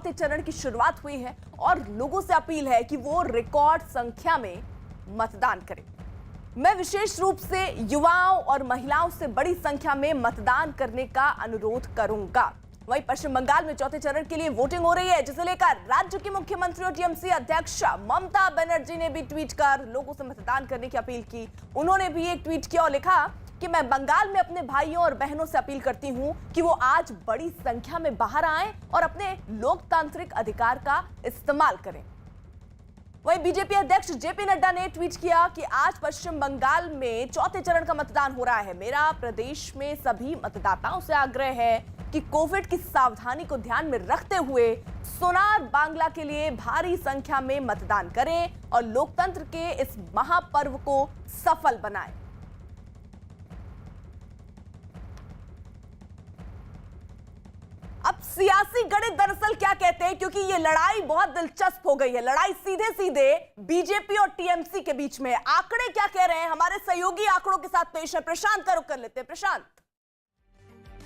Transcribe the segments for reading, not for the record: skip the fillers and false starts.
चौथे चरण की शुरुआत हुई है और लोगों से अपील है कि वो रिकॉर्ड संख्या में मतदान करें। मैं विशेष रूप से युवाओं और महिलाओं से बड़ी संख्या में मतदान करने का अनुरोध करूंगा। वहीं पश्चिम बंगाल में चौथे चरण के लिए वोटिंग हो रही है, जिसे लेकर राज्य की मुख्यमंत्री और टीएमसी अध्यक्ष ममता बनर्जी ने भी ट्वीट कर लोगों से मतदान करने की अपील की। उन्होंने भी एक ट्वीट किया और लिखा कि मैं बंगाल में अपने भाइयों और बहनों से अपील करती हूं कि वो आज बड़ी संख्या में बाहर आएं और अपने लोकतांत्रिक अधिकार का इस्तेमाल करें। वहीं बीजेपी अध्यक्ष जेपी नड्डा ने ट्वीट किया कि आज पश्चिम बंगाल में चौथे चरण का मतदान हो रहा है। मेरा प्रदेश में सभी मतदाताओं से आग्रह है कि कोविड की सावधानी को ध्यान में रखते हुए सोनार बांग्ला के लिए भारी संख्या में मतदान करें और लोकतंत्र के इस महापर्व को सफल बनाएं। अब सियासी गणित दरअसल क्या कहते हैं, क्योंकि ये लड़ाई बहुत दिलचस्प हो गई है। लड़ाई सीधे सीधे बीजेपी और टीएमसी के बीच में। आंकड़े क्या कह रहे हैं, हमारे सहयोगी आंकड़ों के साथ पेश है। प्रशांत का रुख कर लेते हैं। प्रशांत,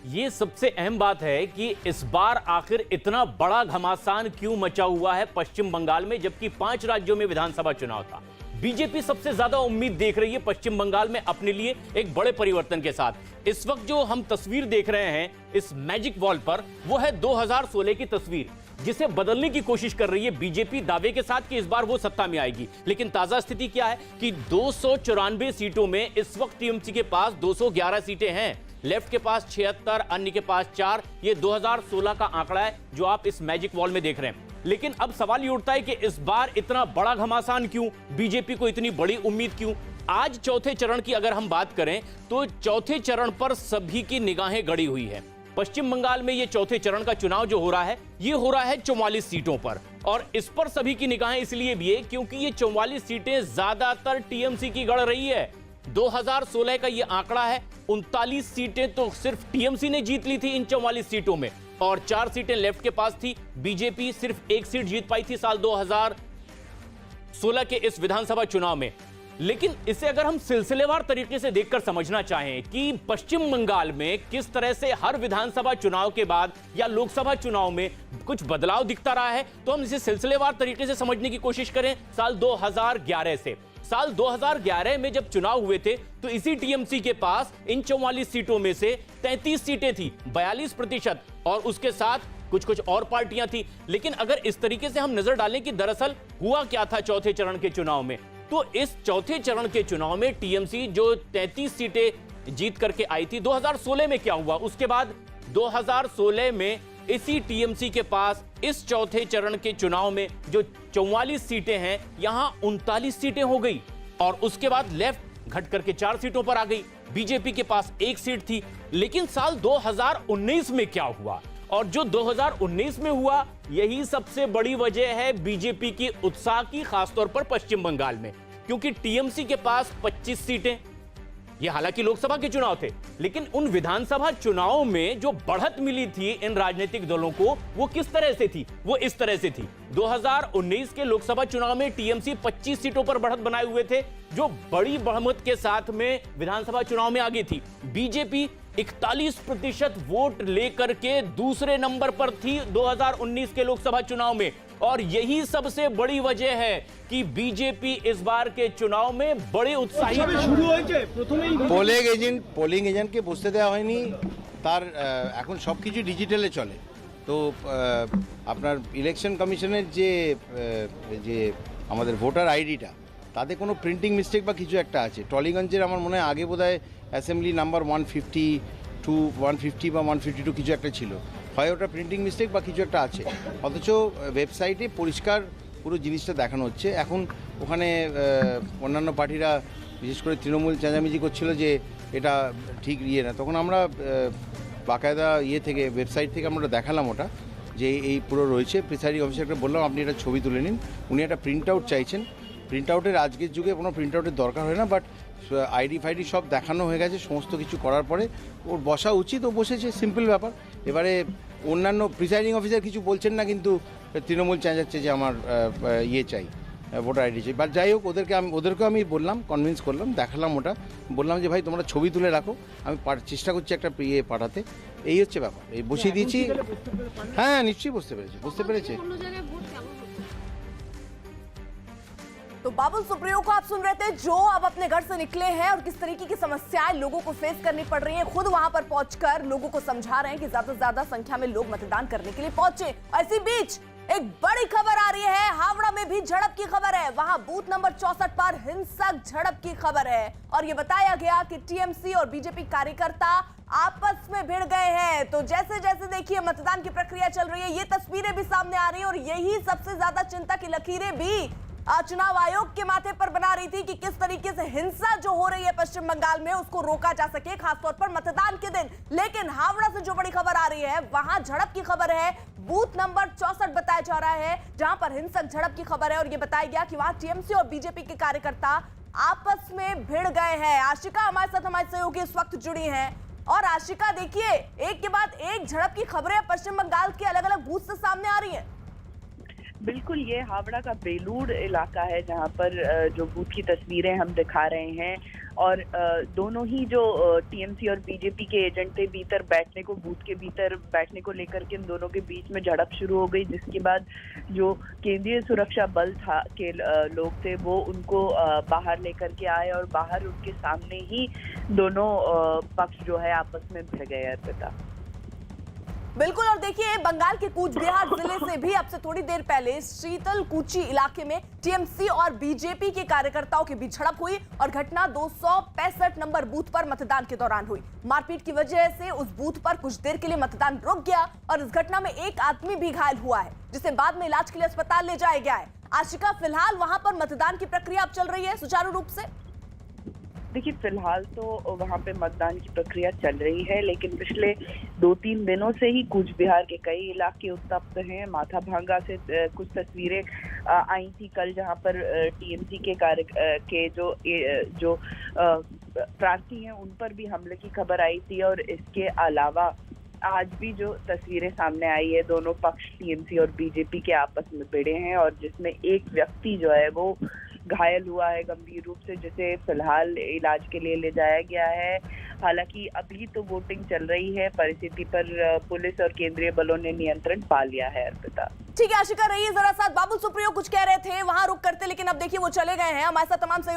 ये सबसे अहम बात है कि इस बार आखिर इतना बड़ा घमासान क्यों मचा हुआ है पश्चिम बंगाल में, जबकि 5 राज्यों में विधानसभा चुनाव था। बीजेपी सबसे ज्यादा उम्मीद देख रही है पश्चिम बंगाल में अपने लिए एक बड़े परिवर्तन के साथ। इस वक्त जो हम तस्वीर देख रहे हैं इस मैजिक वॉल पर, वो है 2016 की तस्वीर, जिसे बदलने की कोशिश कर रही है बीजेपी दावे के साथ कि इस बार वो सत्ता में आएगी। लेकिन ताजा स्थिति क्या है कि 294 सीटों में इस वक्त टीएमसी के पास 211 सीटें हैं, लेफ्ट के पास 76, अन्य के पास 4। ये 2016 का आंकड़ा है जो आप इस मैजिक वॉल में देख रहे हैं। लेकिन अब सवाल ये उठता है कि इस बार इतना बड़ा घमासान क्यों, बीजेपी को इतनी बड़ी उम्मीद क्यों। आज चौथे चरण की अगर हम बात करें तो चौथे चरण पर सभी की निगाहें गड़ी हुई है। पश्चिम बंगाल में ये चौथे चरण का चुनाव जो हो रहा है, ये हो रहा है 44 सीटों पर, और इस पर सभी की निगाहें इसलिए भी है क्योंकि ये 44 सीटें ज्यादातर टीएमसी की गढ़ रही है। 2016 का ये आंकड़ा है, 39 सीटें तो सिर्फ टीएमसी ने जीत ली थी इन 44 सीटों में, और 4 सीटें लेफ्ट के पास थी। बीजेपी सिर्फ 1 सीट जीत पाई थी साल 2016 के इस विधानसभा चुनाव में। लेकिन इसे अगर हम सिलसिलेवार तरीके से देखकर समझना चाहें कि पश्चिम बंगाल में किस तरह से हर विधानसभा चुनाव के बाद या लोकसभा चुनाव में कुछ बदलाव दिखता रहा है, तो हम इसे सिलसिलेवार तरीके से समझने की कोशिश करें साल 2011 से। साल 2011 में जब चुनाव हुए थे तो इसी टीएमसी के पास इन 44 सीटों में से 33 सीटें थी, 42%, और उसके साथ कुछ और पार्टियां थी। लेकिन अगर इस तरीके से हम नजर डालें कि दरअसल हुआ क्या था चौथे चरण के चुनाव में, तो इस चौथे चरण के चुनाव में टीएमसी जो 33 सीटें जीत करके आई थी, 2016 में क्या हुआ, उसके बाद 2016 में इसी टीएमसी के पास इस चौथे चरण के चुनाव में जो 44 सीटें हैं, यहां 39 सीटें हो गई, और उसके बाद लेफ्ट घट करके 4 सीटों पर आ गई। बीजेपी के पास 1 सीट थी। लेकिन साल 2019 में क्या हुआ, और जो 2019 में हुआ, यही सबसे बड़ी वजह है बीजेपी की उत्साह की, खासतौर पर पश्चिम बंगाल में, क्योंकि टीएमसी के पास 25 सीटें, ये हालांकि लोकसभा के चुनाव थे, लेकिन उन विधानसभा चुनावों में जो बढ़त मिली थी इन राजनीतिक दलों को, वो किस तरह से थी, वो इस तरह से थी। 2019 के लोकसभा चुनाव में टीएमसी 25 सीटों पर बढ़त बनाए हुए थे, जो बड़ी बहुमत के साथ में विधानसभा चुनाव में आगे थी। बीजेपी 41% वोट लेकर के दूसरे नंबर पर थी 2019 के लोकसभा चुनाव में, और यही सबसे बड़ी वजह है कि बीजेपी इस बार के चुनाव में बड़े उत्साही। পোলিং এজেন্টকে বসতে দেওয়া হয়নি, তার এখন সবকিছু ডিজিটালে চলে। তো আপনার ইলেকশন কমিশনের যে আমাদের ভোটার আইডিটা, তাতে কোনো প্রিন্টিং মিস্টেক বা কিছু একটা আছে। টলিগঞ্জের আমার মনে হয় আগে বোধহয় অ্যাসেম্বলি নাম্বার 150 বা 152 কিছু একটা ছিল, হয় ওটা প্রিন্টিং মিস্টেক বা কিছু একটা আছে, অথচ ওয়েবসাইটে পরিষ্কার পুরো জিনিসটা দেখানো হচ্ছে। এখন ওখানে অন্যান্য পার্টিরা বিশেষ করে তৃণমূল চেঁচামেচি করছিল যে এটা ঠিক না, তখন আমরা বাকায়দা থেকে ওয়েবসাইট থেকে আমরা দেখালাম ওটা যে এই পুরো রয়েছে। প্রিসাইডিং অফিসারকে বললাম আপনি এটা ছবি তুলে নিন, উনি একটা প্রিন্ট আউট চাইছেন। প্রিন্ট আউটের আজকের যুগে কোনো প্রিন্ট আউটের দরকার হয় না, বাট আইডি ফাইডি সব দেখানো হয়ে গেছে। সমস্ত কিছু করার পরে ওর বসা উচিত, ও বসেছে, সিম্পল ব্যাপার। এবারে অন্যান্য প্রিসাইডিং অফিসার কিছু বলছেন না, কিন্তু তৃণমূল চেঁচাচ্ছে যে আমার চাই। ভোটার আইডি চাই। বাট যাই হোক, ওদেরকেও আমি বললাম, কনভিন্স করলাম, দেখালাম ওটা, বললাম যে ভাই তোমরা ছবি তুলে রাখো, আমি চেষ্টা করছি একটা ইয়ে পাঠাতে। এই হচ্ছে ব্যাপার, এই বসিয়ে দিয়েছি। হ্যাঁ নিশ্চয়ই বুঝতে পেরেছে। तो बाबुल सुप्रियो को आप सुन रहे थे, जो अब अपने घर से निकले हैं और किस तरीके की समस्याएं लोगों को फेस करनी पड़ रही हैं, खुद वहां पर पहुंचकर लोगों को समझा रहे हैं कि ज्यादा से ज्यादा संख्या में लोग मतदान करने के लिए पहुंचे। इसी बीच एक बड़ी खबर आ रही है, हावड़ा में भी झड़प की खबर है। वहां बूथ नंबर 64 पर हिंसक झड़प की खबर है और ये बताया गया कि टीएमसी और बीजेपी कार्यकर्ता आपस में भिड़ गए हैं। तो जैसे जैसे देखिए मतदान की प्रक्रिया चल रही है, ये तस्वीरें भी सामने आ रही है और यही सबसे ज्यादा चिंता की लकीरें भी चुनाव आयोग के माथे पर बना रही थी कि किस तरीके से हिंसा जो हो रही है पश्चिम बंगाल में उसको रोका जा सके, खासतौर पर मतदान के दिन। लेकिन हावड़ा से जो बड़ी खबर आ रही है, वहां झड़प की खबर है। बूथ नंबर 64 बताया जा रहा है जहां पर हिंसक झड़प की खबर है और ये बताया गया कि वहां टीएमसी और बीजेपी के कार्यकर्ता आपस में भिड़ गए हैं। आशिका हमारे साथ, हमारे सहयोगी इस वक्त जुड़ी हैं। और आशिका देखिए, एक के बाद एक झड़प की खबरें पश्चिम बंगाल के अलग अलग बूथ से सामने आ रही है। बिल्कुल, ये हावड़ा का बेलूर इलाका है जहां पर जो बूथ की तस्वीरें हम दिखा रहे हैं और दोनों ही जो टीएमसी और बीजेपी के एजेंट थे, भीतर बैठने को, बूथ के भीतर बैठने को लेकर के इन दोनों के बीच में झड़प शुरू हो गई, जिसके बाद जो केंद्रीय सुरक्षा बल था के लोग थे वो उनको बाहर लेकर के आए और बाहर उनके सामने ही दोनों पक्ष जो है आपस में भिड़ गए। अर्पिता, बिल्कुल। और देखिए, बंगाल के कूच बिहार जिले से भी अब से थोड़ी देर पहले शीतलकुची इलाके में टीएमसी और बीजेपी के कार्यकर्ताओं के बीच झड़प हुई और घटना 265 नंबर बूथ पर मतदान के दौरान हुई। मारपीट की वजह से उस बूथ पर कुछ देर के लिए मतदान रुक गया और इस घटना में एक आदमी भी घायल हुआ है, जिसे बाद में इलाज के लिए अस्पताल ले जाया गया है। आशिका, फिलहाल वहां पर मतदान की प्रक्रिया अब चल रही है सुचारू रूप से? देखिए, फिलहाल तो वहाँ पे मतदान की प्रक्रिया चल रही है, लेकिन पिछले 2-3 दिनों से ही कूच बिहार के कई इलाके उत्तप्त हैं। माथा भांगा से कुछ तस्वीरें आई थी कल, जहाँ पर टीएमसी के जो प्रार्थी हैं उन पर भी हमले की खबर आई थी। और इसके अलावा आज भी जो तस्वीरें सामने आई है, दोनों पक्ष टीएमसी और बीजेपी के आपस में भिड़े हैं और जिसमें एक व्यक्ति जो है वो घायल हुआ है गंभीर रूप से, जिसे फिलहाल इलाज के लिए ले जाया गया है। हालांकि अभी तो वोटिंग चल रही है, परिस्थिति पर पुलिस और केंद्रीय बलों ने नियंत्रण पा लिया है। अर्पिता, ठीक है आशिका, रहिए जरा साथ। बाबुल सुप्रियो कुछ कह रहे थे, वहां रुक करते, लेकिन अब देखिए वो चले गए हैं। हमारे साथ तमाम सहयोगी